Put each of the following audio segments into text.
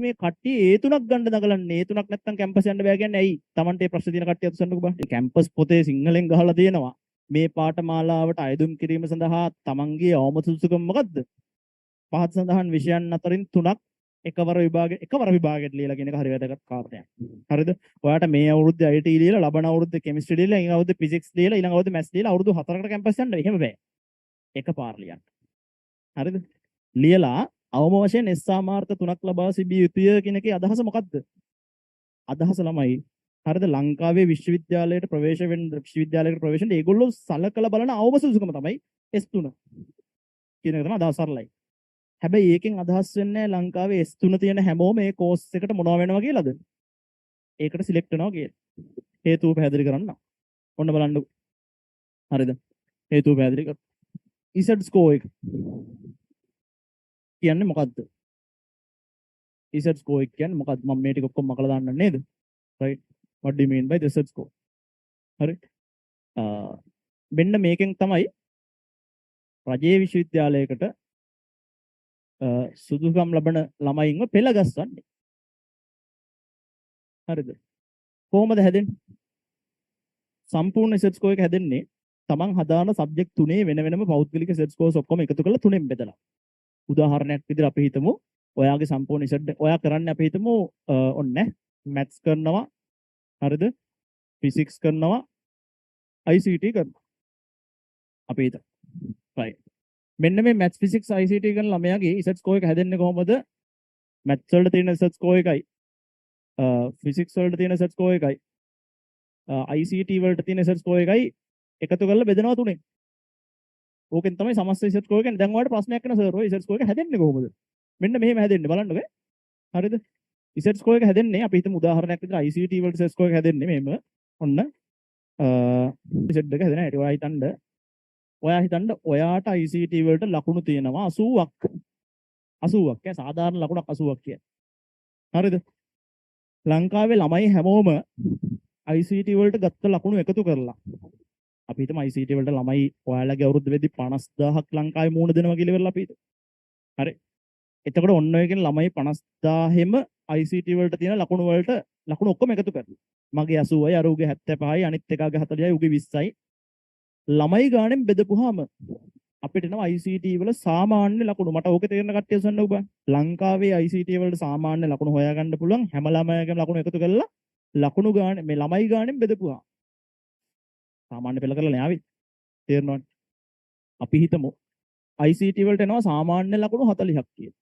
මේ කට්ටිය ඒ තුනක් ගන්න දඟලන්නේ. ඒ තුනක් නැත්තම් කැම්පස් යන්න බෑ කියන්නේ ඇයි? Tamante ප්‍රශ්න තියෙන කට්ටිය අතසන්නකෝ බා. කැම්පස් පොතේ සිංහලෙන් ගහලා තියෙනවා. මේ පාඨමාලාවට අයදුම් කිරීම සඳහා තමන්ගේ අවම සුසුකම් මොකද්ද? පහත් සඳහන් විෂයන් අතරින් තුනක් එකවර විභාගයට ලියලා කියන එක හරි වැදගත් කාරණයක්. හරිද? ඔයාට මේ අවුරුද්දේ IT ලියලා ලබන අවුරුද්දේ කෙමිස්ට්‍රි ලියලා ඊළඟ අවුරුද්දේ ෆිසික්ස් ලියලා ඊළඟ අවුරුද්දේ මැත්ස් ලියලා අවුරුදු 4කට කැම්පස් යන්න එහෙම බෑ. එකපාර ලියන්න. හරිද? ලියලා අවම වශයෙන් එස්සාමාර්ථ තුනක් ලබා සිටිය යුතුය කියන එකේ අදහස මොකද්ද? අදහස ළමයි හරිද ලංකාවේ විශ්වවිද්‍යාලයට ප්‍රවේශයෙන් ඒගොල්ලෝ සලකලා බලන අවම සුසුකම තමයි S3 කියන එක තමයි අදහස සරලයි. හැබැයි ඒකෙන් අදහස් වෙන්නේ ලංකාවේ S3 තියෙන හැමෝම මේ කෝස් එකට මොනවා වෙනවා කියලාද? ඒකට සිලෙක්ට් වෙනවා කියලා. හේතුව පැහැදිලි කරන්න. ඔන්න බලන්න. හරිද? හේතුව පැහැදිලි කර. Z score එක කියන්නේ මොකද්ද? Z score එක කියන්නේ මොකද්ද? මම මේ ටික ඔක්කොම මකලා දාන්න නේද? right? What do you mean by the Z score? හරි. මෙන්න මේකෙන් තමයි රජයේ විශ්වවිද්‍යාලයකට සුදුසුකම් ලබන ළමයින්ව පෙළ ගස්වන්නේ. හරිද? කොහොමද හැදෙන්නේ? සම්පූර්ණ Z score එක හැදෙන්නේ තමන් හදාන සබ්ජෙක්ට් තුනේ වෙන වෙනම පෞද්ගලික Z scores ඔක්කොම එකතු කරලා තුනෙන් බෙදලා. උදාහරණයක් විදිහට අපි හිතමු ඔයාගේ සම්පූර්ණ Z ඔයා කරන්නේ අපි හිතමු ඔන්න මැත්ස් කරනවා. හරිද? ෆිසික්ස් කරනවා. ICT කරනවා. අපි හිතමු. right. මෙන්න මේ මැත්ස් ෆිසික්ස් ICT කරන ළමයාගේ Z score එක හැදෙන්නේ කොහොමද? මැත්ස් වලට තියෙන Z score එකයි ෆිසික්ස් වලට තියෙන Z score එකයි ICT වලට තියෙන Z score එකයි එකතු කරලා බෙදනවා තුනෙන්. ඕකෙන් තමයි සමස්ත Z score එක. දැන් ඔයාලට ප්‍රශ්නයක් එනවා සර් ඔය Z score එක හැදෙන්නේ කොහොමද? මෙන්න මෙහෙම හැදෙන්නේ බලන්නකෝ. හරිද? Z score එක හැදෙන්නේ අපි හිතමු උදාහරණයක් විදිහට ICT වලට Z score එක හැදෙන්නේ මෙහෙම. ඔන්න Z එක හැදෙන හැටි ඔයා හිතන්න ඔයාට ICT වලට ලකුණු තියෙනවා 80ක්. 80ක් සාධාරණ ලකුණක් 80ක් කියන්නේ. හරිද? ලංකාවේ ළමයි හැමෝම ICT වලට ගත්ත ලකුණු එකතු කරලා අපි හිතමු ICT වලට ළමයි ඔයාලගේ අවුරුද්ද වෙද්දි 50000ක් ලංකාවේ මූණ දෙනවා කියලා ඉවරලා අපි හිතමු. හරි. එතකොට ඔන්න ඔය කියන ළමයි 50000ෙම ICT වලට තියෙන ලකුණු ඔක්කොම එකතු කරලා. මගේ 80යි අරුගේ 75යි අනිත් එකාගේ 40යි උගේ 20යි ළමයි ගානෙන් බෙදපුවාම අපිට එනවා ICT වල සාමාන්‍ය ලකුණු. මට ඕකේ තේරෙන කට්ටිය සන්න ඔබ. ලංකාවේ ICT වලට සාමාන්‍ය ලකුණු හොයාගන්න පුළුවන් හැම ළමයාගේම ලකුණු එකතු කරලා ලකුණු ගාන මේ ළමයි ගානෙන් බෙදපුවා. සාමාන්‍ය පෙළ කරලා න්යාවි. තේරෙනවද? අපි හිතමු ICT වලට එනවා සාමාන්‍ය ලකුණු 40ක් කියලා.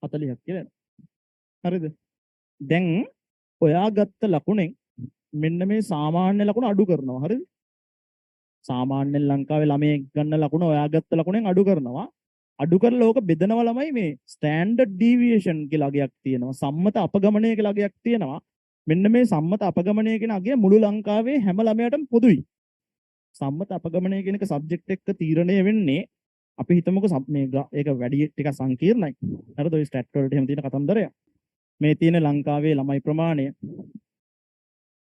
40ක් කියලා. හරිද? දැන් ඔයා ගත්ත ලකුණෙන් මෙන්න මේ සාමාන්‍ය ලකුණ අඩු කරනවා. හරිද? සාමාන්‍යයෙන් ලංකාවේ ළමයි ගන්න ලකුණ ඔයා ගත්ත ලකුණෙන් අඩු කරනවා. අඩු කරලා ඕක බෙදනවා ළමයි මේ ස්ටෑන්ඩඩ් ඩීවියේෂන් කියලා අගයක් තියෙනවා. සම්මත අපගමනය කියලා අගයක් තියෙනවා. මෙන්න මේ සම්මත අපගමනය කියන අගය මුළු ලංකාවේ හැම ළමයාටම පොදුයි. සම්මත අපගමනය කියන එක සබ්ජෙක්ට් එක තීරණය වෙන්නේ අපි හිතමුකෝ මේ ඒක වැඩි ටිකක් සංකීර්ණයි. හරිද? ඔය ස්ටැට් වලට එහෙම තියෙන කතන්දරය. මේ තියෙන ලංකාවේ ළමයි ප්‍රමාණය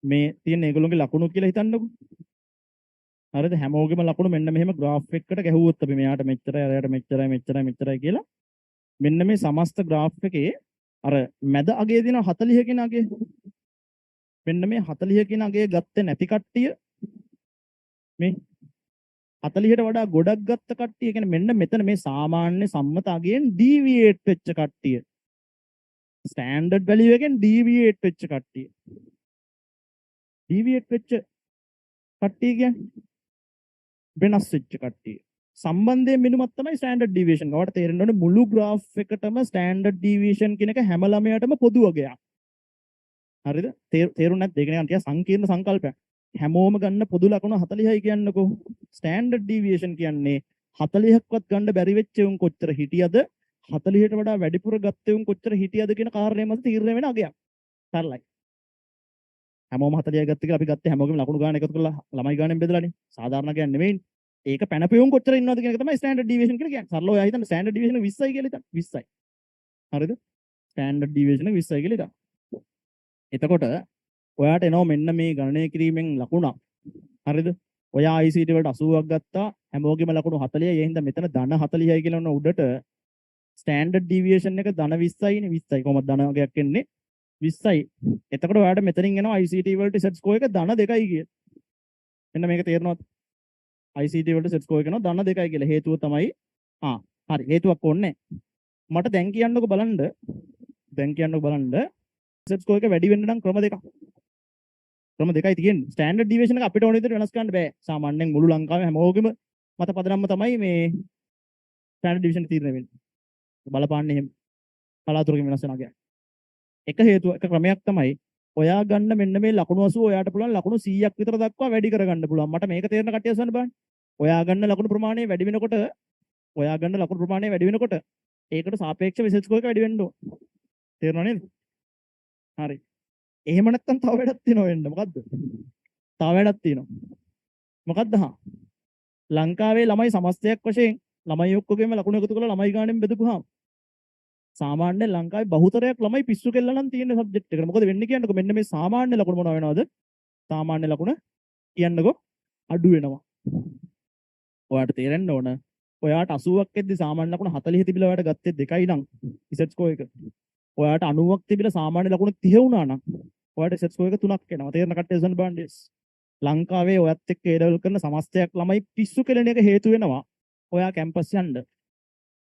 මේ තියෙන ඒගොල්ලෝගේ ලකුණු කියලා හිතන්නකෝ. හරිද? හැමෝගෙම ලකුණු මෙන්න මෙහෙම graph එකකට ගැහුවොත් අපි මෙයාට මෙච්චරයි අරයට මෙච්චරයි කියලා මෙන්න මේ සමස්ත graph එකේ අර මැද අගයේ තියෙන 40 කියන අගය මෙන්න මේ 40 කියන අගය ගත්තේ නැති කට්ටිය මේ 40ට වඩා ගොඩක් ගත්ත කට්ටිය කියන්නේ මෙන්න මෙතන මේ සාමාන්‍ය සම්මත අගයෙන් ඩීවියේට් වෙච්ච කට්ටිය ස්ටෑන්ඩඩ් වැලියු එකෙන් ඩීවියේට් වෙච්ච කට්ටිය ඩීවියේට් වෙච්ච කට්ටිය කියන්නේ වෙනස් වෙච්ච කට්ටිය සම්බන්ධයෙන් මිනුමක් තමයි ස්ටෑන්ඩඩ් ඩීවියේෂන්. ඔයාලට තේරෙන්න ඕනේ මුළු graph එකටම ස්ටෑන්ඩඩ් ඩීවියේෂන් කියන එක හැම ළමයාටම පොදු වගයක්. හරිද? තේරුණා නැත්ද? ඒක නිකන් ටිකක් සංකීර්ණ සංකල්පයක්. හැමෝම ගන්න පොදු ලකුණ 40යි කියන්නකෝ. ස්ටෑන්ඩඩ් ඩීවියේෂන් කියන්නේ 40ක්වත් ගන්න බැරි වෙච්ච උන් කොච්චර හිටියද 40ට වඩා වැඩිපුර ගත්තේ උන් කොච්චර හිටියද කියන කාරණය මත තීරණය වෙන අගයක්. සරලයි. හැමෝම 40යි ගත්ත කියලා අපි ගත්තේ හැමෝගෙම ලකුණු ගන්න එකතු කරලා ළමයි ගානෙන් බෙදලානේ. සාධාරණ ගන්න නෙමෙයි. ඒක පැනපෙවුම් කොච්චර ඉන්නවද කියන එක තමයි ස්ටෑන්ඩඩ් ඩීවියේෂන් කියලා කියන්නේ. සරලව ඔයා හිතන්න ස්ටෑන්ඩඩ් ඩීවියේෂන් 20යි කියලා හිතන්න. 20යි. හරිද? ස්ටෑන්ඩඩ් ඩීවියේෂන් 20යි කියලා හිතන්න. එතකොට ඔයාට එනවා මෙන්න මේ ගණනය කිරීමෙන් ලකුණක්. හරිද? ඔයා ICT වලට 80ක් ගත්තා. හැමෝගෙම ලකුණු 40යි. ඒ හින්දා මෙතන ධන 40යි කියලා උන උඩට ස්ටෑන්ඩඩ් ඩීවියේෂන් එක ධන 20යි නේ 20යි කොහොමද ධන වර්ගයක් එන්නේ 20යි. එතකොට ඔයාලට මෙතනින් එනවා ICT වලට සෙට් ස්කෝර් එක ධන 2යි කිය. මෙන්න මේක තේරෙනවද? ICT වලට සෙට් ස්කෝර් එක එනවා ධන 2යි කියලා. හේතුව තමයි හරි හේතුවක් ඕනේ. මට දැන් කියන්නකෝ බලන්න. දැන් කියන්නකෝ බලන්න. සෙට් ස්කෝර් එක වැඩි වෙන්න නම් ක්‍රම දෙකක්. ක්‍රම දෙකයි තියෙන්නේ. ස්ටෑන්ඩඩ් ඩීවියේෂන් එක අපිට ඕන විදිහට වෙනස් කරන්න බෑ. සාමාන්‍යයෙන් මුළු ලංකාවේ හැමෝගෙම මත පදනම්ම තමයි මේ ස්ටෑන්ඩඩ් ඩීවියේෂන් තීරණය වෙන්නේ. බලපාන්නේ එහෙම කලාතුරකින් වෙනස් වෙනවා කියන්නේ. එක හේතුව එක ක්‍රමයක් තමයි ඔයා ගන්න මෙන්න මේ ලකුණු 80 ඔයාට පුළුවන් ලකුණු 100ක් විතර දක්වා වැඩි කරගන්න පුළුවන්. මට මේක තේරෙන කට්ටිය අසන්න බලන්න. ඔයා ගන්න ලකුණු ප්‍රමාණය වැඩි වෙනකොට ඒකට සාපේක්ෂව සෙට් ස්කෝර් එක වැඩි වෙන්න ඕන. තේරෙනව නේද? හරි. එහෙම නැත්නම් තව වැඩක් තියෙනවා වෙන්න. මොකද්ද? තව වැඩක් තියෙනවා. මොකද්ද? ලංකාවේ ළමයි සමස්තයක් වශයෙන් ළමයි ඔක්කොගෙම ලකුණු එකතු කරලා ළමයි ගානෙන් බෙදපුවාම සාමාන්‍ය ලංකාවේ බහුතරයක් ළමයි පිස්සු කෙල්ල නම් තියෙන සබ්ජෙක්ට් එකට. මොකද වෙන්නේ කියන්නකෝ මෙන්න මේ සාමාන්‍ය ලකුණු මොනවා වෙනවද? සාමාන්‍ය ලකුණ කියන්නකෝ අඩු වෙනවා. ඔයාට තේරෙන්න ඕන. ඔයාට 80ක් එද්දි සාමාන්‍ය ලකුණ 40 තිබිලා ඔයාට ගත්තේ 2යි නම් ඉසෙට් ස්කෝර් එක. ඔයාට 90ක් තිබිලා සාමාන්‍ය ලකුණ 30 වුණා නම් ඔයාට ඉසෙට් ස්කෝර් එක 3ක් එනවා. තේරෙන කට්ටිය සන් බාන්ඩ්ස්. ලංකාවේ ඔයත් එක්ක A level කරන සමස්තයක් ළමයි පිස්සු කෙලෙන එක හේතු වෙනවා. ඔයා කැම්පස් යන්න.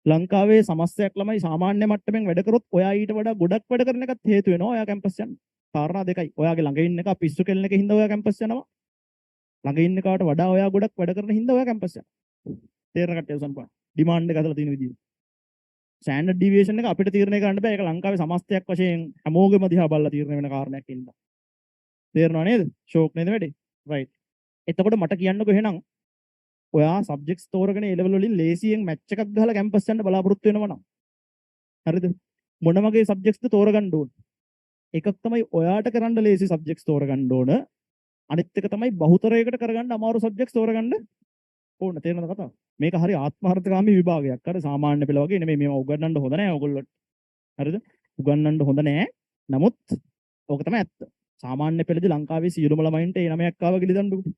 ලංකාවේ සමස්තයක් ළමයි සාමාන්‍ය මට්ටමින් වැඩ කරොත් ඔයා ඊට වඩා ගොඩක් වැඩ කරන එකත් හේතු වෙනවා ඔයා කැම්පස් යන්න. කාරණා දෙකයි. ඔයාගේ ළඟ ඉන්න එක පිස්සු කෙල්ලන එකේ හින්දා ඔයා කැම්පස් යනවා. ළඟ ඉන්න කාට වඩා ඔයා ගොඩක් වැඩ කරන හින්දා ඔයා කැම්පස් යනවා. තේරෙන කට්ටිය සම්පූර්ණ. ඩිමාන්ඩ් එක හදලා තියෙන විදිහ. ස්ටෑන්ඩඩ් ඩීවියේෂන් එක අපිට තීරණය කරන්න බෑ. ඒක ලංකාවේ සමස්තයක් වශයෙන් හැමෝගෙම දිහා බලලා තීරණය වෙන කාරණයක් ඉන්නවා. තේරෙනව නේද? ෂෝක් නේද වැඩි? රයිට්. එතකොට මට කියන්නකෝ එහෙනම් ඔයා සබ්ජෙක්ට්ස් තෝරගෙන A level වලින් ලේසියෙන් මැච් එකක් ගහලා කැම්පස් යන්න බලාපොරොත්තු වෙනවා නම් හරිද? මොන වගේ සබ්ජෙක්ට්ස්ද තෝරගන්න ඕන? එකක් තමයි ඔයාට කරන්න ලේසි සබ්ජෙක්ට්ස් තෝරගන්න ඕන. අනිත් එක තමයි බහුතරයකට කරගන්න අමාරු සබ්ජෙක්ට්ස් තෝරගන්න ඕන. තේරෙනවද කතාව? මේක හරි ආත්මార్థකාමී විභාගයක්. අර සාමාන්‍ය පෙළ වගේ නෙමෙයි මේවා උගන්වන්න හොඳ නෑ ඔයගොල්ලෝ. හරිද? උගන්වන්න හොඳ නෑ. නමුත් ඕක තමයි ඇත්ත. සාමාන්‍ය පෙළදී ලංකාවේ සියලුම ළමයින්ට ඒ 9ක් ආවා කියලා දන්නකො.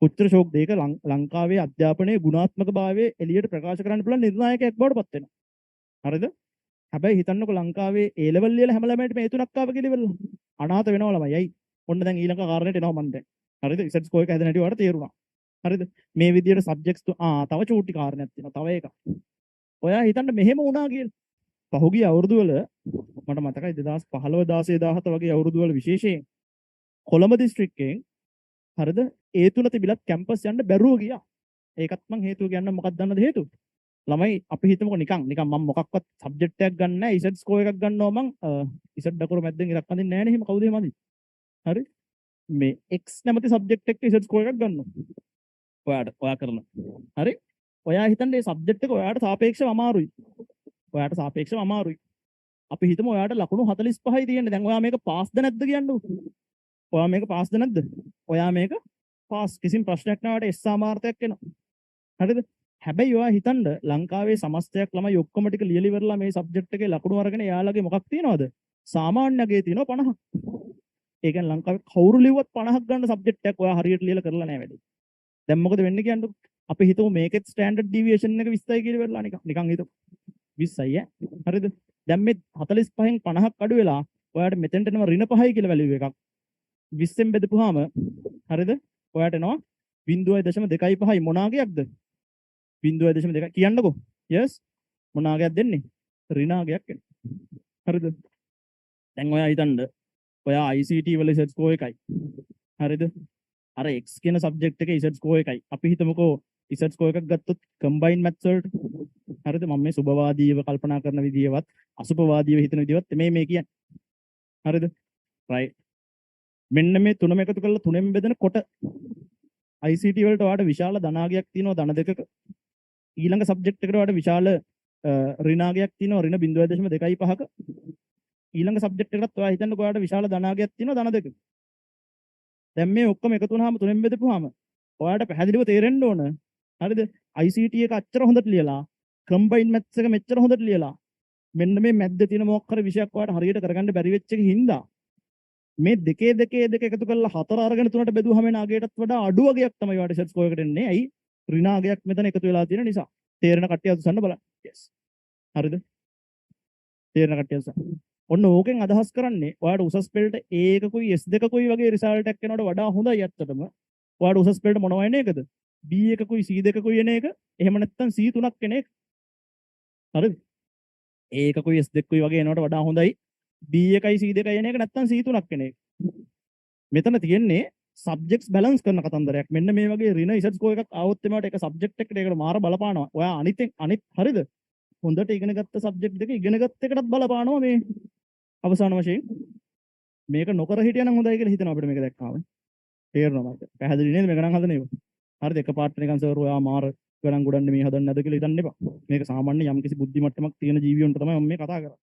කොච්චර ෂෝක් දෙයක ලංකාවේ අධ්‍යාපනයේ ගුණාත්මක භාවය එළියට ප්‍රකාශ කරන්න පුළුවන් නිර්ණායකයක් බවට පත් වෙනවා. හරිද? හැබැයි හිතන්නකො ලංකාවේ A level ලියලා හැම ළමයින්ටම මේ තුනක් ආව කියලා ඉවරලා. අනාථ වෙනවා ළමයි. අයි. ඔන්න දැන් ඊළඟ කාරණේට එනවා මම දැන්. හරිද? ඉසෙට් ස්කෝර් එක හැදෙන හැටි ඔයාලට තේරුණා. හරිද? මේ විදියට සබ්ජෙක්ට්ස් තව චූටි කාරණයක් තියෙනවා. තව එකක්. ඔයා හිතන්න මෙහෙම වුණා කියලා. පහුගිය අවුරුදු වල මට මතකයි 2015 16 17 වගේ අවුරුදු වල විශේෂයෙන් කොළඹ දිස්ත්‍රික්කයෙන් හරිද? ඒ තුන තිබිලත් කැම්පස් යන්න බැරුව ගියා. ඒකත් මං හේතුව කියන්න මොකක්ද දන්නද හේතුව? ළමයි අපි හිතමුකෝ නිකන් මම මොකක්වත් සබ්ජෙක්ට් එකක් ගන්න නැහැ ඉසෙට් ස්කෝර් එකක් ගන්නවා මං ඉසෙට් දකුරු මැද්දෙන් ඉරක් අඳින්නේ නැහැ නේ එහෙම කවුද එහෙම අඳින්නේ? හරි? මේ x නැමැති සබ්ජෙක්ට් එක්ක ඉසෙට් ස්කෝර් එකක් ගන්නවා. ඔයා කරන. හරි? ඔයා හිතන්නේ මේ සබ්ජෙක්ට් එක ඔයාට සාපේක්ෂව අමාරුයි. අපි හිතමු ඔයාට ලකුණු 45යි තියෙන්නේ. දැන් ඔයා මේක පාස්ද නැද්ද කියන්නකෝ. ඔයා මේක පාස්ද නැද්ද? ඔයා මේක පාස් කිසිම ප්‍රශ්නයක් නැවට S සාමාර්ථයක් එනවා. හරිද? හැබැයි ඔයා හිතන්න ලංකාවේ සමස්තයක් ළමයි ඔක්කොම ටික ලියලා ඉවරලා මේ සබ්ජෙක්ට් එකේ ලකුණු අරගෙන එයාලගේ මොකක් තියනවද? සාමාන්‍යගේ තියෙනවා 50ක්. ඒ කියන්නේ ලංකාවේ කවුරු ලිව්වත් 50ක් ගන්න සබ්ජෙක්ට් එකක් ඔයා හරියට ලියලා කරලා නැහැ වැඩි. දැන් මොකද වෙන්නේ කියන්නකෝ? අපි හිතමු මේකෙත් ස්ටෑන්ඩඩ් ඩීවියේෂන් එක 20යි කියලා ඉවරලා නිකන් හිතමු. 20යි ඈ. හරිද? දැන් මේ 45න් 50ක් අඩු වෙලා ඔයාට මෙතෙන්ට එනවා ඍණ 5යි කියලා වැලියු එකක්. 20ෙන් බෙදපුවාම හරිද? ඔයාට එනවා 0.25යි මොනාගයක්ද? 0.2 කියන්නකෝ. yes මොනාගයක් දෙන්නේ? ඍණාගයක් එන්නේ. හරිද? දැන් ඔයා හිතන්න ඔයා ICT වල ඉසෙට් ස්කෝර් එකයි. හරිද? අර x කියන සබ්ජෙක්ට් එකේ ඉසෙට් ස්කෝර් එකයි. අපි හිතමුකෝ ඉසෙට් ස්කෝර් එකක් ගත්තොත් කම්බයින් මැත්ස් වලට. හරිද? මම මේ සුභවාදීව කල්පනා කරන විදියවත් අසුභවාදීව හිතන විදියවත් මේ කියන්නේ. හරිද? right. මෙන්න මේ තුනම එකතු කරලා තුනෙන් බෙදෙනකොට ICT වලට ඔයාට විශාල ධනාගයක් තියෙනවා ධන දෙකක. ඊළඟ සබ්ජෙක්ට් එකට ඔයාට විශාල ඍණාගයක් තියෙනවා ඍණ 0.25ක. ඊළඟ සබ්ජෙක්ට් එකටත් ඔයා හිතන්නකෝ ඔයාට විශාල ධනාගයක් තියෙනවා ධන දෙකක. දැන් මේ ඔක්කොම එකතු වුණාම තුනෙන් බෙදපුවාම ඔයාට පැහැදිලිව තේරෙන්න ඕන. හරිද? ICT එක අච්චර හොඳට ලියලා කම්බයින් මැත්ස් එක මෙච්චර හොඳට ලියලා මෙන්න මේ මැද්දේ තියෙන මොකක් හරි විෂයක් ඔයාට හරියට කරගන්න බැරි වෙච්ච එක හින්දා මේ දෙකේ එකතු කරලා හතර අරගෙන තුනට බෙදුවම එන අගයටත් වඩා අඩු වගයක් තමයි ඔයාට ඉසෙට් ස්කෝර් එකට එන්නේ. ඇයි? ඍණාගයක් මෙතන එකතු වෙලා තියෙන නිසා. තේරෙන කට්ටිය අසන්න බලන්න. yes. හරිද? තේරෙන කට්ටියස. ඔන්න ඕකෙන් අදහස් කරන්නේ ඔයාලට උසස් පෙළට A1කුයි S2කුයි වගේ රිසල්ට් එකක් එනවට වඩා හොඳයි ඇත්තටම. ඔයාලට උසස් පෙළට මොනවා එන එකද? B1කුයි C2කුයි එන එක. එහෙම නැත්නම් C3ක් එන එක. හරිද? A1කුයි S2කුයි වගේ එනවට වඩා හොඳයි B1යි C2යි එන එක නැත්නම් C3ක් එන එක. මෙතන තියෙන්නේ සබ්ජෙක්ට්ස් බැලන්ස් කරන කතන්දරයක්. මෙන්න මේ වගේ රින ඉසඩ් ස්කෝර් එකක් ආවොත් එමට එක සබ්ජෙක්ට් එකට ඒකට මාර බලපානවා. ඔයා අනිත් හරිද? හොඳට ඉගෙන ගත්ත සබ්ජෙක්ට් දෙක ඉගෙන ගත්ත එකටත් බලපානවා මේ අවසාන වශයෙන්. මේක නොකර හිටියනම් හොඳයි කියලා හිතනවා අපිට මේක දැක්කාම. තේරෙනවද? පැහැදිලි නේද මේක නම් හදන ඒවා? හරිද? එක පාර්ට් නිකන් සර් ඔයා මාර ගණන් ගොඩන්නේ මේ හදන්නේ නැද කියලා හිතන්න එපා. මේක සාමාන්‍ය යම්කිසි බුද්ධි මට්ටමක් තියෙන ජීවියොන්ට තමයි මම මේ කතා කරන්නේ.